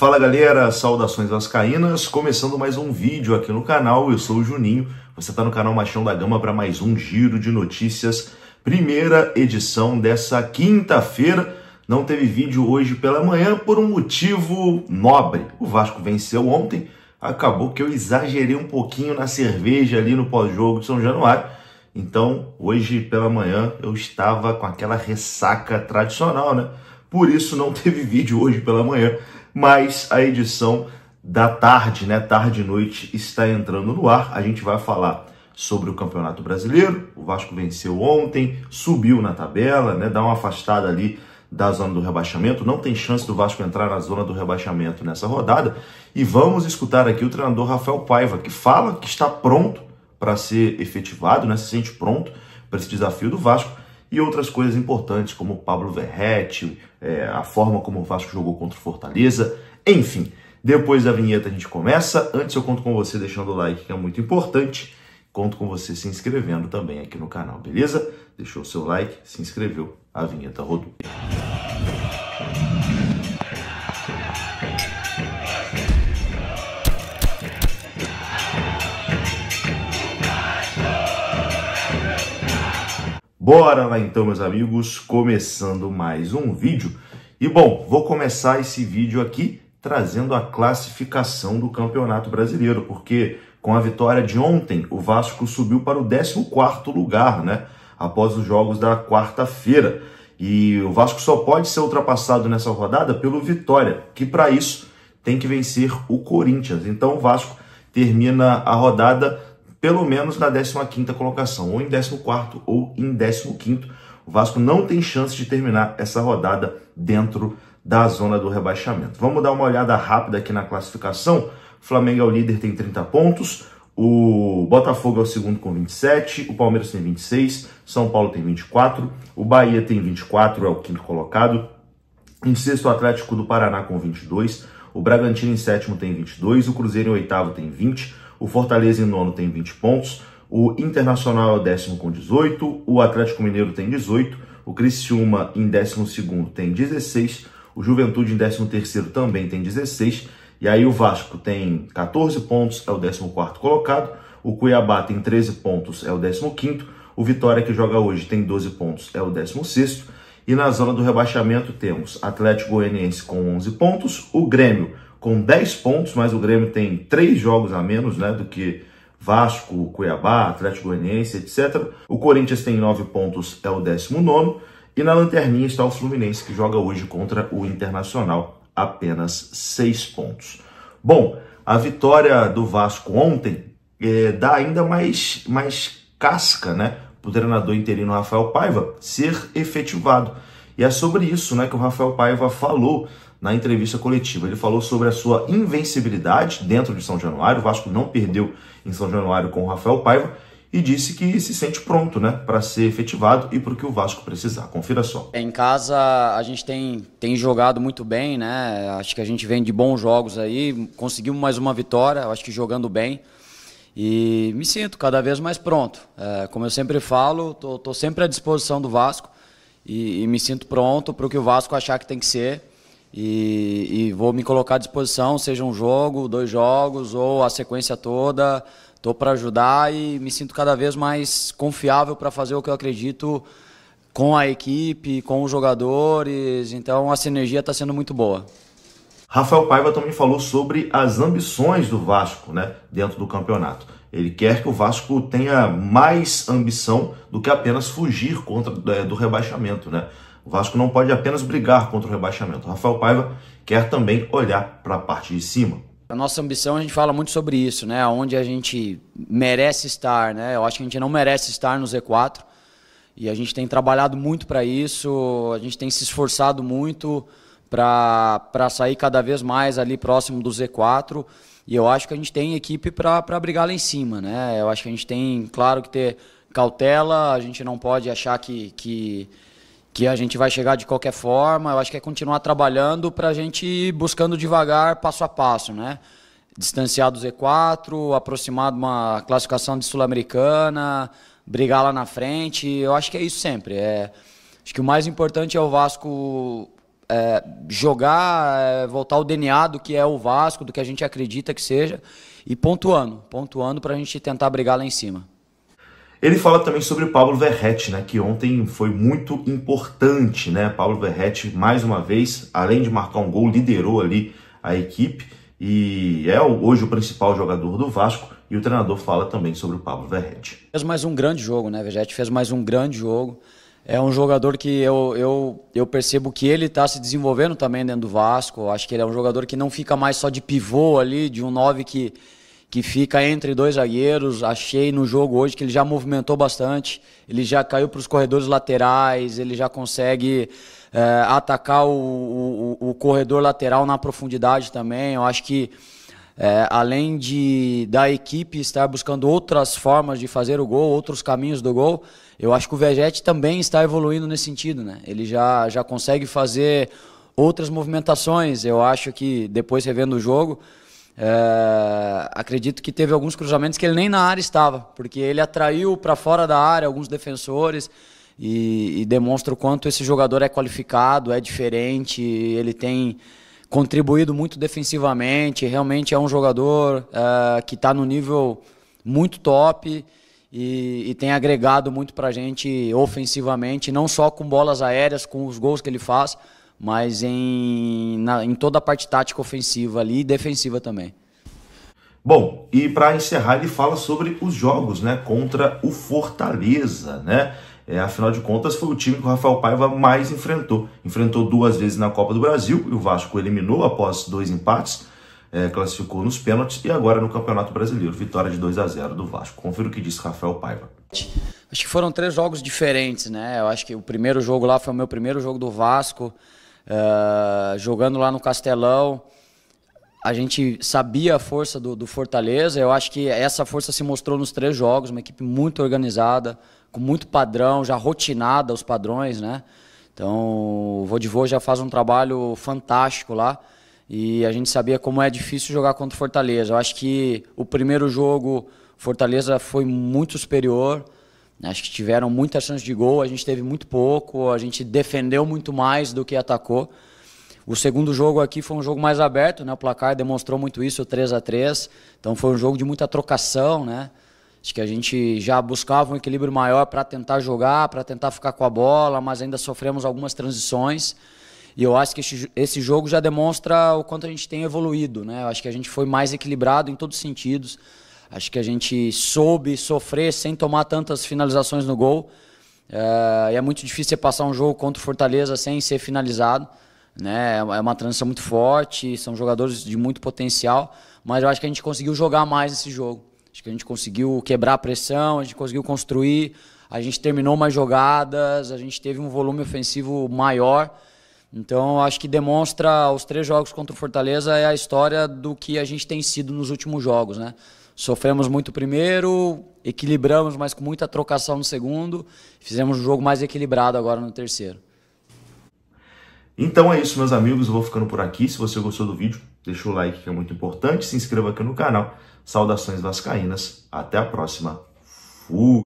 Fala galera, saudações vascaínas, começando mais um vídeo aqui no canal, eu sou o Juninho, você está no canal Machão da Gama para mais um giro de notícias, primeira edição dessa quinta-feira. Não teve vídeo hoje pela manhã por um motivo nobre, o Vasco venceu ontem, acabou que eu exagerei um pouquinho na cerveja ali no pós-jogo de São Januário, então hoje pela manhã eu estava com aquela ressaca tradicional, né? Por isso não teve vídeo hoje pela manhã. Mas a edição da tarde, né, tarde e noite, está entrando no ar. A gente vai falar sobre o Campeonato Brasileiro. O Vasco venceu ontem, subiu na tabela, né, dá uma afastada ali da zona do rebaixamento. Não tem chance do Vasco entrar na zona do rebaixamento nessa rodada. E vamos escutar aqui o treinador Rafael Paiva, que fala que está pronto para ser efetivado, né, se sente pronto para esse desafio do Vasco. E outras coisas importantes, como o Pablo Verratti, a forma como o Vasco jogou contra o Fortaleza, enfim. Depois da vinheta a gente começa. Antes eu conto com você deixando o like, que é muito importante. Conto com você se inscrevendo também aqui no canal, beleza? Deixou o seu like, se inscreveu, a vinheta rodou. Bora lá então, meus amigos, começando mais um vídeo. E bom, vou começar esse vídeo aqui trazendo a classificação do Campeonato Brasileiro, porque com a vitória de ontem, o Vasco subiu para o 14º lugar, né? Após os jogos da quarta-feira. E o Vasco só pode ser ultrapassado nessa rodada pelo Vitória, que para isso tem que vencer o Corinthians. Então o Vasco termina a rodada pelo menos na 15ª colocação, ou em 14º ou em 15º. O Vasco não tem chance de terminar essa rodada dentro da zona do rebaixamento. Vamos dar uma olhada rápida aqui na classificação. O Flamengo é o líder, tem 30 pontos. O Botafogo é o segundo com 27. O Palmeiras tem 26. São Paulo tem 24. O Bahia tem 24, é o quinto colocado. Em sexto, o Atlético do Paraná com 22. O Bragantino em sétimo tem 22. O Cruzeiro em oitavo tem 20. O Fortaleza em nono tem 20 pontos, o Internacional é o décimo com 18, o Atlético Mineiro tem 18, o Criciúma em 12º tem 16, o Juventude em 13º também tem 16, e aí o Vasco tem 14 pontos, é o 14º colocado, o Cuiabá tem 13 pontos, é o 15º, o Vitória, que joga hoje, tem 12 pontos, é o 16º, e na zona do rebaixamento temos Atlético Goianiense com 11 pontos, o Grêmio com 10 pontos, mas o Grêmio tem 3 jogos a menos, né, do que Vasco, Cuiabá, Atlético Goianiense, etc. O Corinthians tem 9 pontos, é o 19º. E na lanterninha está o Fluminense, que joga hoje contra o Internacional, apenas 6 pontos. Bom, a vitória do Vasco ontem dá ainda mais casca, né, para o treinador interino Rafael Paiva ser efetivado. E é sobre isso, né, que o Rafael Paiva falou na entrevista coletiva. Ele falou sobre a sua invencibilidade dentro de São Januário. O Vasco não perdeu em São Januário com o Rafael Paiva e disse que se sente pronto, né, para ser efetivado e para o que o Vasco precisar. Confira só. Em casa a gente tem jogado muito bem, né? Acho que a gente vem de bons jogos aí, conseguimos mais uma vitória, acho que jogando bem. E me sinto cada vez mais pronto. Como eu sempre falo, tô sempre à disposição do Vasco e me sinto pronto para o que o Vasco achar que tem que ser. E vou me colocar à disposição, seja um jogo, 2 jogos ou a sequência toda. Estou para ajudar e me sinto cada vez mais confiável para fazer o que eu acredito com a equipe, com os jogadores. Então a sinergia está sendo muito boa. Rafael Paiva também falou sobre as ambições do Vasco, né, dentro do campeonato. Ele quer que o Vasco tenha mais ambição do que apenas fugir do rebaixamento, né? O Vasco não pode apenas brigar contra o rebaixamento. O Rafael Paiva quer também olhar para a parte de cima. A nossa ambição, a gente fala muito sobre isso, né? Onde a gente merece estar, né? Eu acho que a gente não merece estar no Z4 e a gente tem trabalhado muito para isso, a gente tem se esforçado muito para sair cada vez mais ali próximo do Z4 e eu acho que a gente tem equipe para brigar lá em cima, né? Eu acho que a gente tem, claro, que ter cautela, a gente não pode achar que a gente vai chegar de qualquer forma. Eu acho que é continuar trabalhando para a gente ir buscando devagar, passo a passo, né? Distanciar do Z4, aproximar de uma classificação de Sul-Americana, brigar lá na frente. Eu acho que é isso sempre. Acho que o mais importante é o Vasco jogar, voltar ao DNA do que é o Vasco, do que a gente acredita que seja, e pontuando para a gente tentar brigar lá em cima. Ele fala também sobre o Pablo Verratti, né, que ontem foi muito importante, né? Pablo Verratti, mais uma vez, além de marcar um gol, liderou ali a equipe e é hoje o principal jogador do Vasco. E o treinador fala também sobre o Pablo Verratti. Fez mais um grande jogo, né? Verratti fez mais um grande jogo. É um jogador que eu percebo que ele está se desenvolvendo também dentro do Vasco. Acho que ele é um jogador que não fica mais só de pivô ali, de um 9 que fica entre dois zagueiros. Achei no jogo hoje que ele já movimentou bastante, ele já caiu para os corredores laterais, ele já consegue atacar o corredor lateral na profundidade também. Eu acho que além da equipe estar buscando outras formas de fazer o gol, outros caminhos do gol, eu acho que o Verratti também está evoluindo nesse sentido, né? Ele já consegue fazer outras movimentações. Eu acho que, depois revendo o jogo, acredito que teve alguns cruzamentos que ele nem na área estava, porque ele atraiu para fora da área alguns defensores e demonstra o quanto esse jogador é qualificado, é diferente, ele tem contribuído muito defensivamente, realmente é um jogador que está no nível muito top e tem agregado muito para a gente ofensivamente, não só com bolas aéreas, com os gols que ele faz, mas em toda a parte tática ofensiva ali e defensiva também. Bom, e para encerrar ele fala sobre os jogos, né, contra o Fortaleza, né? Afinal de contas, foi o time que o Rafael Paiva mais enfrentou. Enfrentou 2 vezes na Copa do Brasil e o Vasco eliminou após 2 empates, classificou nos pênaltis e agora no Campeonato Brasileiro, vitória de 2-0 do Vasco. Confira o que disse Rafael Paiva. Acho que foram 3 jogos diferentes, né? Eu acho que o primeiro jogo lá foi o meu primeiro jogo do Vasco, jogando lá no Castelão. A gente sabia a força do Fortaleza, eu acho que essa força se mostrou nos 3 jogos, uma equipe muito organizada, com muito padrão, já rotinada os padrões, né? Então o Vodivo já faz um trabalho fantástico lá e a gente sabia como é difícil jogar contra o Fortaleza. Eu acho que o primeiro jogo Fortaleza foi muito superior, acho que tiveram muitas chances de gol, a gente teve muito pouco, a gente defendeu muito mais do que atacou. O segundo jogo aqui foi um jogo mais aberto, né? O placar demonstrou muito isso, o 3-3, então foi um jogo de muita trocação, né? Acho que a gente já buscava um equilíbrio maior para tentar jogar, para tentar ficar com a bola, mas ainda sofremos algumas transições. E eu acho que esse jogo já demonstra o quanto a gente tem evoluído, né? Eu acho que a gente foi mais equilibrado em todos os sentidos. Acho que a gente soube sofrer sem tomar tantas finalizações no gol. E é muito difícil você passar um jogo contra o Fortaleza sem ser finalizado, né? É uma transição muito forte, são jogadores de muito potencial, mas eu acho que a gente conseguiu jogar mais esse jogo. Acho que a gente conseguiu quebrar a pressão, a gente conseguiu construir, a gente terminou mais jogadas, a gente teve um volume ofensivo maior. Então, acho que demonstra os 3 jogos contra o Fortaleza é a história do que a gente tem sido nos últimos jogos, né? Sofremos muito o primeiro, equilibramos, mas com muita trocação no segundo, fizemos um jogo mais equilibrado agora no terceiro. Então é isso, meus amigos, eu vou ficando por aqui. Se você gostou do vídeo, deixa o like que é muito importante, se inscreva aqui no canal. Saudações vascaínas, até a próxima. Fui!